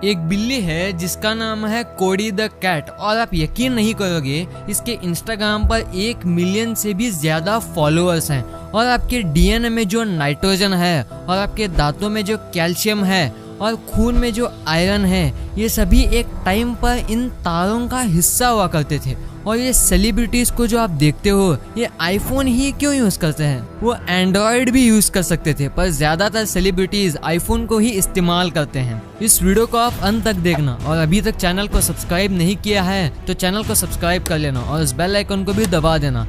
एक बिल्ली है जिसका नाम है कोडी द कैट और आप यकीन नहीं करोगे इसके इंस्टाग्राम पर 1 मिलियन से भी ज्यादा फॉलोअर्स हैं। और आपके डीएनए में जो नाइट्रोजन है और आपके दांतों में जो कैल्शियम है और खून में जो आयरन है, ये सभी एक टाइम पर इन तारों का हिस्सा हुआ करते थे। और ये सेलिब्रिटीज को जो आप देखते हो ये आईफोन ही क्यों यूज करते हैं, वो एंड्रॉयड भी यूज कर सकते थे, पर ज्यादातर सेलिब्रिटीज आईफोन को ही इस्तेमाल करते हैं। इस वीडियो को आप अंत तक देखना और अभी तक चैनल को सब्सक्राइब नहीं किया है तो चैनल को सब्सक्राइब कर लेना और उस बेल आइकन को भी दबा देना।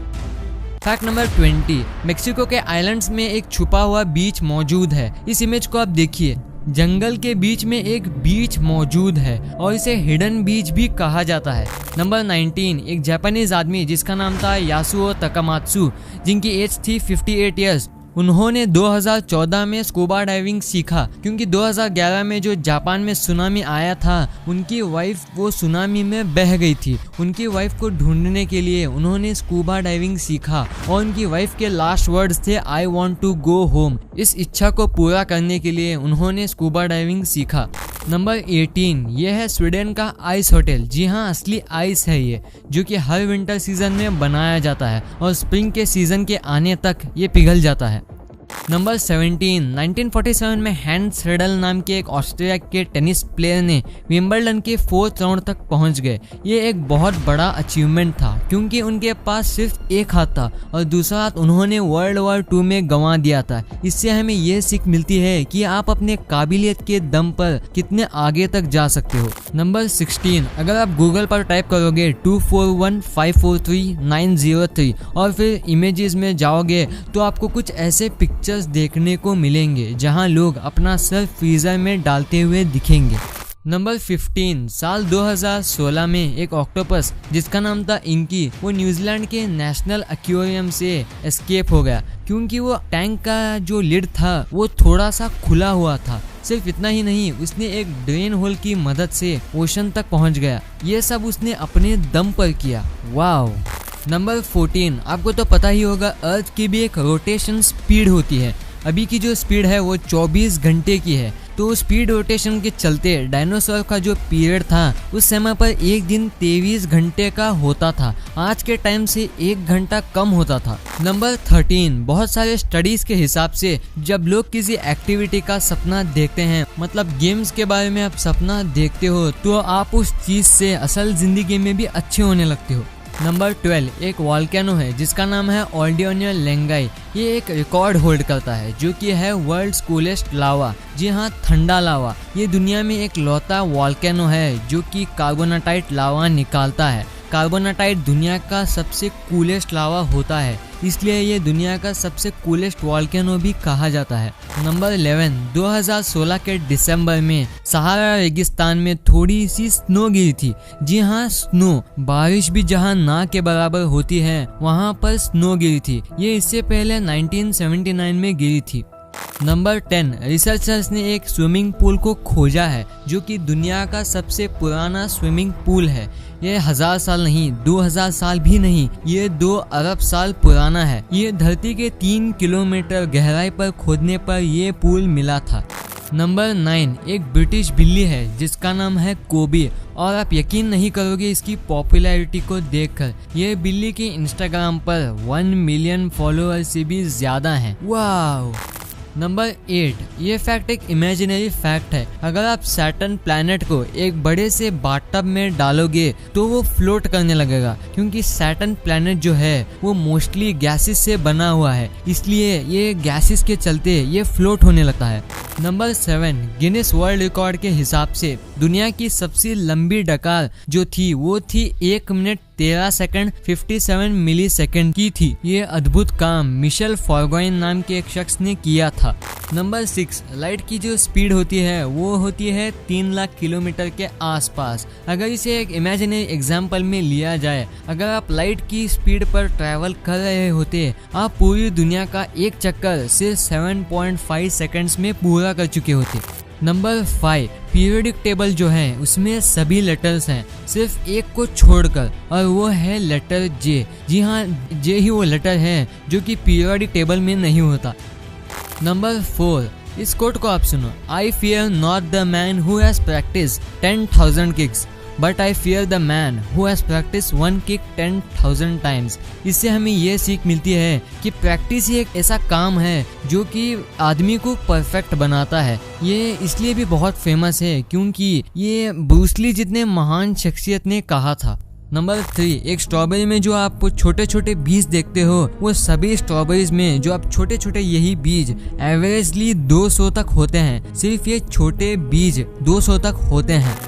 फैक्ट नंबर 20, मेक्सिको के आइलैंड्स में एक छुपा हुआ बीच मौजूद है। इस इमेज को आप देखिए, जंगल के बीच में एक बीच मौजूद है और इसे हिडन बीच भी कहा जाता है। नंबर 19, एक जापानीज आदमी जिसका नाम था यासुओ तकामात्सु, जिनकी एज थी 58 ईयर्स। उन्होंने 2014 में स्कूबा डाइविंग सीखा क्योंकि 2011 में जो जापान में सुनामी आया था उनकी वाइफ वो सुनामी में बह गई थी। उनकी वाइफ को ढूंढने के लिए उन्होंने स्कूबा डाइविंग सीखा और उनकी वाइफ के लास्ट वर्ड्स थे I want to go home. इस इच्छा को पूरा करने के लिए उन्होंने स्कूबा डाइविंग सीखा। नंबर 18, ये है स्वीडन का आइस होटल। जी हाँ, असली आइस है ये, जो कि हर विंटर सीजन में बनाया जाता है और स्प्रिंग के सीजन के आने तक ये पिघल जाता है। नंबर 17, 1947 में हैंस रिडल नाम के एक ऑस्ट्रेलिया के टेनिस प्लेयर ने विंबलडन के 4th राउंड तक पहुंच गए। ये एक बहुत बड़ा अचीवमेंट था क्योंकि उनके पास सिर्फ एक हाथ था और दूसरा हाथ उन्होंने वर्ल्ड वॉर 2 में गंवा दिया था। इससे हमें ये सीख मिलती है कि आप अपने काबिलियत के दम पर कितने आगे तक जा सकते हो। नंबर 16, अगर आप गूगल पर टाइप करोगे 241543 और फिर इमेजेस में जाओगे तो आपको कुछ ऐसे पिक्चर्स देखने को मिलेंगे जहां लोग अपना सर फ्रीजर में डालते हुए दिखेंगे। नंबर 15, साल 2016 में एक ऑक्टोपस जिसका नाम था इंकी, वो न्यूजीलैंड के नेशनल एक्वेरियम से एस्केप हो गया क्योंकि वो टैंक का जो लिड था वो थोड़ा सा खुला हुआ था। सिर्फ इतना ही नहीं, उसने एक ड्रेन होल की मदद से ओशन तक पहुंच गया। ये सब उसने अपने दम पर किया। वाओ। नंबर 14, आपको तो पता ही होगा अर्थ की भी एक रोटेशन स्पीड होती है। अभी की जो स्पीड है वो 24 घंटे की है। तो स्पीड रोटेशन के चलते डायनासोर का जो पीरियड था उस समय पर एक दिन 23 घंटे का होता था। आज के टाइम से 1 घंटा कम होता था। नंबर 13, बहुत सारे स्टडीज के हिसाब से जब लोग किसी एक्टिविटी का सपना देखते हैं, मतलब गेम्स के बारे में आप सपना देखते हो, तो आप उस चीज से असल जिंदगी में भी अच्छे होने लगते हो। नंबर 12, एक वॉल्केनो है जिसका नाम है ओल्डियोनियो लेंगाई। ये एक रिकॉर्ड होल्ड करता है जो कि है वर्ल्ड्स कूलेस्ट लावा। जी हाँ, ठंडा लावा। ये दुनिया में एक लौता वॉल्केनो है जो कि कार्बोनाटाइट लावा निकालता है। कार्बोनाटाइट दुनिया का सबसे कूलेस्ट लावा होता है, इसलिए ये दुनिया का सबसे कूलेस्ट वॉल्केनो भी कहा जाता है। नंबर 11, 2016 के दिसंबर में सहारा रेगिस्तान में थोड़ी सी स्नो गिरी थी। जी हाँ, स्नो, बारिश भी जहाँ ना के बराबर होती है वहाँ पर स्नो गिरी थी। ये इससे पहले 1979 में गिरी थी। नंबर 10, रिसर्चर्स ने एक स्विमिंग पूल को खोजा है जो कि दुनिया का सबसे पुराना स्विमिंग पूल है। ये 1000 साल नहीं, 2000 साल भी नहीं, ये 2 अरब साल पुराना है। ये धरती के 3 किलोमीटर गहराई पर खोदने पर ये पूल मिला था। नंबर 9, एक ब्रिटिश बिल्ली है जिसका नाम है कोबी और आप यकीन नहीं करोगे इसकी पॉपुलैरिटी को देखकर। ये बिल्ली के इंस्टाग्राम पर 1 मिलियन फॉलोअर से भी ज्यादा हैं। वाओ। नंबर 8, ये फैक्ट एक इमेजिनरी फैक्ट है। अगर आप सैटर्न प्लैनेट को एक बड़े से बाथटब में डालोगे तो वो फ्लोट करने लगेगा क्योंकि सैटर्न प्लैनेट जो है वो मोस्टली गैसेस से बना हुआ है, इसलिए ये गैसेस के चलते ये फ्लोट होने लगता है। नंबर 7, गिनीज वर्ल्ड रिकॉर्ड के हिसाब से दुनिया की सबसे लंबी डकार जो थी वो थी 1 मिनट 13 सेकंड 57 मिली सेकंड की थी। ये अद्भुत काम मिशेल फॉरगॉइन नाम के एक शख्स ने किया था। नंबर 6, लाइट की जो स्पीड होती है वो होती है 3 लाख किलोमीटर के आसपास। अगर इसे एक इमेजिनरी एग्जाम्पल में लिया जाए, अगर आप लाइट की स्पीड पर ट्रैवल कर रहे होते, आप पूरी दुनिया का एक चक्कर सिर्फ 7.5 सेकंड्स में पूरा कर चुके होते। नंबर 5, पीरियोडिक टेबल जो है उसमें सभी लेटर्स हैं सिर्फ एक को छोड़कर और वो है लेटर जे। जी हाँ, जे ही वो लेटर है जो कि पीरियोडिक टेबल में नहीं होता। नंबर 4, इस कोट को आप सुनो, I fear not the man who has practice 10,000 kicks but I fear the man who has practice 1 kick 10,000 times. इससे हमें ये सीख मिलती है कि प्रैक्टिस ही एक ऐसा काम है जो कि आदमी को परफेक्ट बनाता है। ये इसलिए भी बहुत फेमस है क्योंकि ये ब्रूस ली जितने महान शख्सियत ने कहा था। नंबर 3, एक स्ट्रॉबेरी में जो आप छोटे छोटे बीज देखते हो, वो सभी स्ट्रॉबेरीज में जो आप छोटे छोटे यही बीज एवरेजली 200 तक होते हैं। सिर्फ ये छोटे बीज 200 तक होते हैं।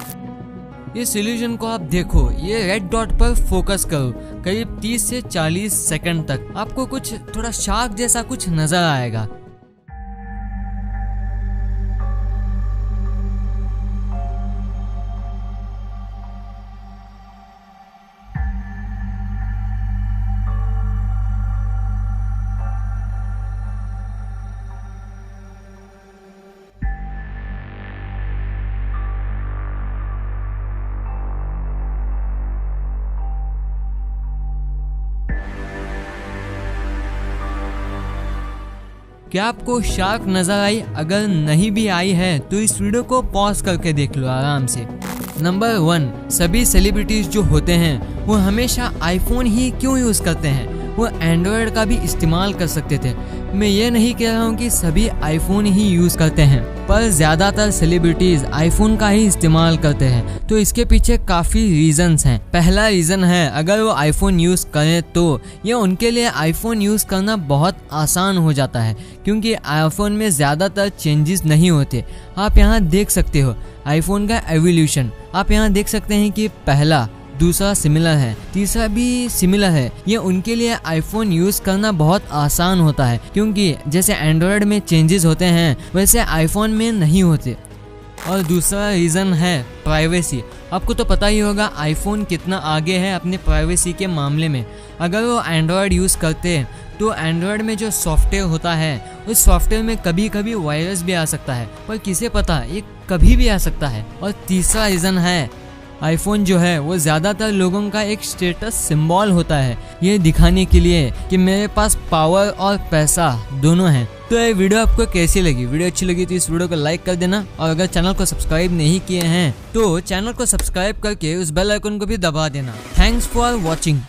इस इल्यूजन को आप देखो, ये रेड डॉट पर फोकस करो करीब 30 से 40 सेकंड तक, आपको कुछ थोड़ा शार्क जैसा कुछ नजर आएगा। क्या आपको शार्क नजर आई? अगर नहीं भी आई है तो इस वीडियो को पॉज करके देख लो आराम से। नंबर 1, सभी सेलिब्रिटीज जो होते हैं वो हमेशा आईफोन ही क्यों यूज करते हैं? वो एंड्रॉयड का भी इस्तेमाल कर सकते थे। मैं ये नहीं कह रहा हूँ कि सभी आईफोन ही यूज करते हैं, पर ज्यादातर सेलिब्रिटीज आईफोन का ही इस्तेमाल करते हैं। तो इसके पीछे काफी रीजंस हैं। पहला रीजन है, अगर वो आईफोन यूज करें तो ये उनके लिए आईफोन यूज करना बहुत आसान हो जाता है क्योंकि आईफोन में ज्यादातर चेंजेस नहीं होते। आप यहाँ देख सकते हो आईफोन का एवोल्यूशन। आप यहाँ देख सकते हैं कि पहला, दूसरा सिमिलर है, तीसरा भी सिमिलर है। ये उनके लिए आईफोन यूज करना बहुत आसान होता है क्योंकि जैसे एंड्रॉयड में चेंजेस होते हैं वैसे आईफोन में नहीं होते। और दूसरा रीज़न है प्राइवेसी। आपको तो पता ही होगा आईफोन कितना आगे है अपने प्राइवेसी के मामले में। अगर वो एंड्रॉयड यूज़ करते हैं तो एंड्रॉयड में जो सॉफ्टवेयर होता है उस सॉफ्टवेयर में कभी कभी वायरस भी आ सकता है, पर किसे पता, ये कभी भी आ सकता है। और तीसरा रीज़न है, आईफोन जो है वो ज़्यादातर लोगों का एक स्टेटस सिंबल होता है, ये दिखाने के लिए कि मेरे पास पावर और पैसा दोनों हैं। तो ये वीडियो आपको कैसी लगी? वीडियो अच्छी लगी तो इस वीडियो को लाइक कर देना, और अगर चैनल को सब्सक्राइब नहीं किए हैं तो चैनल को सब्सक्राइब करके उस बेल आइकन को भी दबा देना। Thanks for watching.